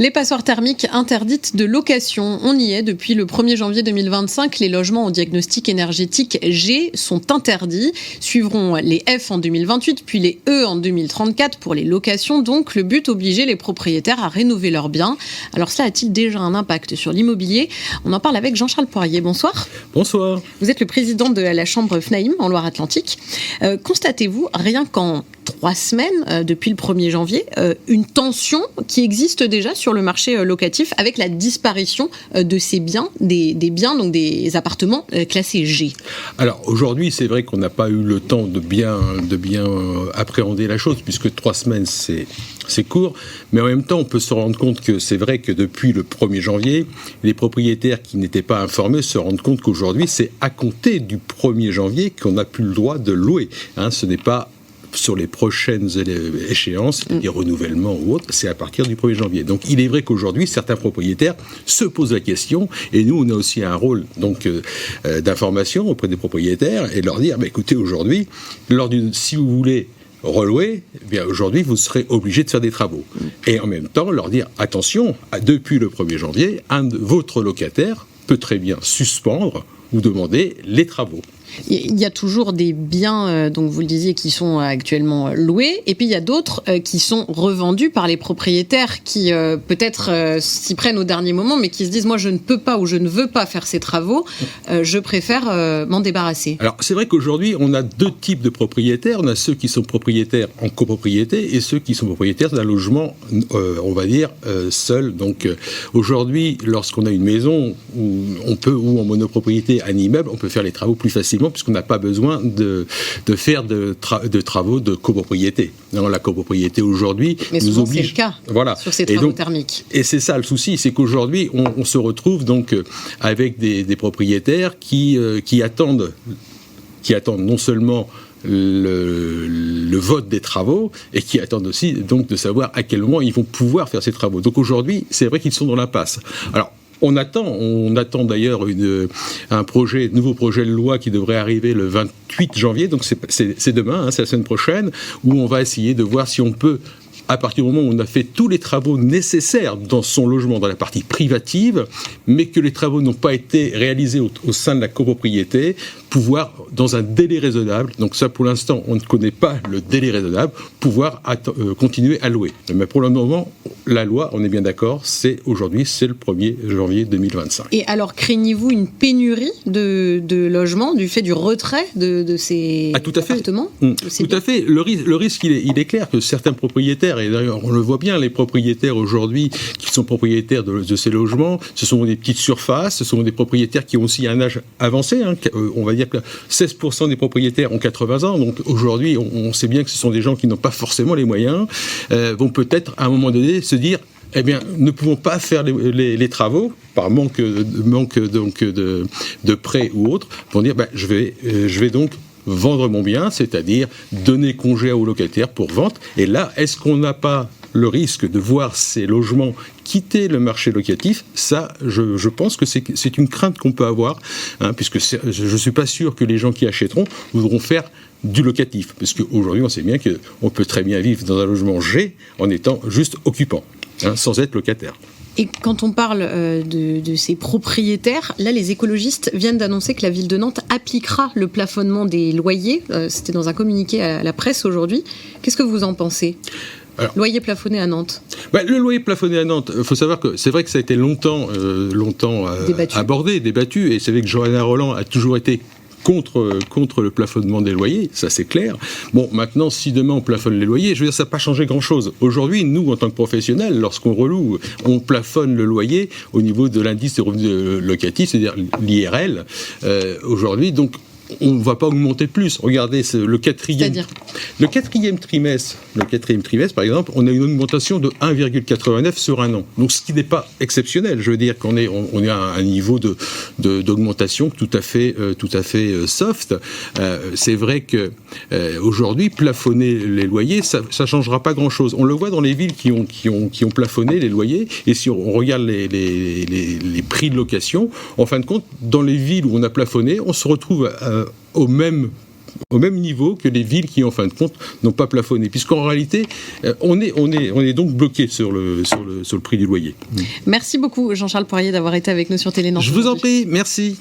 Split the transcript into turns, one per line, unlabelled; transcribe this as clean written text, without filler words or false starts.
Les passoires thermiques interdites de location. On y est depuis le 1er janvier 2025. Les logements au diagnostic énergétique G sont interdits. Suivront les F en 2028, puis les E en 2034 pour les locations. Donc, le but, obliger les propriétaires à rénover leurs biens. Alors, cela a-t-il déjà un impact sur l'immobilier ? On en parle avec Jean-Charles Poirier. Bonsoir.
Bonsoir.
Vous êtes le président de la chambre FNAIM en Loire-Atlantique. Constatez-vous, rien qu'en 3 semaines, depuis le 1er janvier, une tension qui existe déjà sur le marché locatif avec la disparition de ces biens, des biens, donc des appartements classés G.
Alors aujourd'hui, c'est vrai qu'on n'a pas eu le temps de bien appréhender la chose, puisque 3 semaines, c'est court, mais en même temps, on peut se rendre compte que c'est vrai que depuis le 1er janvier, les propriétaires qui n'étaient pas informés se rendent compte qu'aujourd'hui, c'est à compter du 1er janvier qu'on n'a plus le droit de louer. Ce n'est pas sur les prochaines échéances, des renouvellements ou autres, c'est à partir du 1er janvier. Donc il est vrai qu'aujourd'hui, certains propriétaires se posent la question, et nous, on a aussi un rôle d'information auprès des propriétaires, et de leur dire, écoutez, aujourd'hui, si vous voulez relouer, aujourd'hui, vous serez obligé de faire des travaux. Et en même temps, leur dire, attention, depuis le 1er janvier, votre locataire peut très bien suspendre ou demander les travaux.
Il y a toujours des biens, donc vous le disiez, qui sont actuellement loués, et puis il y a d'autres qui sont revendus par les propriétaires qui peut-être s'y prennent au dernier moment, mais qui se disent, moi je ne peux pas ou je ne veux pas faire ces travaux, je préfère m'en débarrasser.
Alors c'est vrai qu'aujourd'hui on a 2 types de propriétaires. On a ceux qui sont propriétaires en copropriété et ceux qui sont propriétaires d'un logement, on va dire, seul. Donc aujourd'hui, lorsqu'on a une maison ou en monopropriété un immeuble, on peut faire les travaux plus facilement, puisqu'on n'a pas besoin de faire de travaux de copropriété. La copropriété aujourd'hui nous oblige.
C'est le cas sur ces travaux thermiques.
Et c'est ça le souci, c'est qu'aujourd'hui on se retrouve donc avec des propriétaires qui attendent non seulement le vote des travaux, et qui attendent aussi donc de savoir à quel moment ils vont pouvoir faire ces travaux. Donc aujourd'hui, c'est vrai qu'ils sont dans l'impasse. Alors on attend d'ailleurs un nouveau projet de loi qui devrait arriver le 28 janvier, donc c'est demain, c'est la semaine prochaine, où on va essayer de voir si on peut, à partir du moment où on a fait tous les travaux nécessaires dans son logement, dans la partie privative, mais que les travaux n'ont pas été réalisés au sein de la copropriété, pouvoir, dans un délai raisonnable, donc ça pour l'instant on ne connaît pas le délai raisonnable, pouvoir continuer à louer. Mais pour le moment, la loi, on est bien d'accord, aujourd'hui c'est le 1er janvier 2025.
Et alors craignez-vous une pénurie de logements du fait du retrait de ces appartements ?
Tout à fait. Le risque, il est clair que certains propriétaires, et d'ailleurs on le voit bien, les propriétaires aujourd'hui qui sont propriétaires de ces logements, ce sont des petites surfaces, ce sont des propriétaires qui ont aussi un âge avancé, on va dire que 16% des propriétaires ont 80 ans, donc aujourd'hui on sait bien que ce sont des gens qui n'ont pas forcément les moyens, vont peut-être à un moment donné se dire, ne pouvons pas faire les travaux par manque donc de prêt ou autre, vont dire je vais donc vendre mon bien, c'est-à-dire donner congé aux locataires pour vente. Et là, est-ce qu'on n'a pas le risque de voir ces logements quitter le marché locatif? Ça, je pense que c'est une crainte qu'on peut avoir, puisque je ne suis pas sûr que les gens qui achèteront voudront faire du locatif, parce qu'aujourd'hui, on sait bien qu'on peut très bien vivre dans un logement G en étant juste occupant, sans être locataire.
Et quand on parle de ces propriétaires, là, les écologistes viennent d'annoncer que la ville de Nantes appliquera le plafonnement des loyers. C'était dans un communiqué à la presse aujourd'hui. Qu'est-ce que vous en pensez ? Alors, loyer plafonné à Nantes.
Le loyer plafonné à Nantes, il faut savoir que c'est vrai que ça a été longtemps débattu, et c'est vrai que Johanna Rolland a toujours été contre le plafonnement des loyers, ça c'est clair. Bon, maintenant, si demain on plafonne les loyers, je veux dire, ça n'a pas changé grand-chose. Aujourd'hui, nous, en tant que professionnels, lorsqu'on reloue, on plafonne le loyer au niveau de l'indice des revenus locatifs, c'est-à-dire l'IRL. Aujourd'hui, donc, on ne va pas augmenter plus. Regardez, le quatrième trimestre, par exemple, on a une augmentation de 1,89 sur un an. Donc, ce qui n'est pas exceptionnel. Je veux dire qu'on est à un niveau d'augmentation tout à fait soft. C'est vrai que aujourd'hui, plafonner les loyers, ça changera pas grand-chose. On le voit dans les villes qui ont plafonné les loyers. Et si on regarde les prix de location, en fin de compte, dans les villes où on a plafonné, on se retrouve au même au même niveau que les villes qui, en fin de compte, n'ont pas plafonné. Puisqu'en réalité, on est donc bloqué sur le prix du loyer.
Merci beaucoup, Jean-Charles Poirier, d'avoir été avec nous sur Télé Nantes.
Je vous en prie, merci.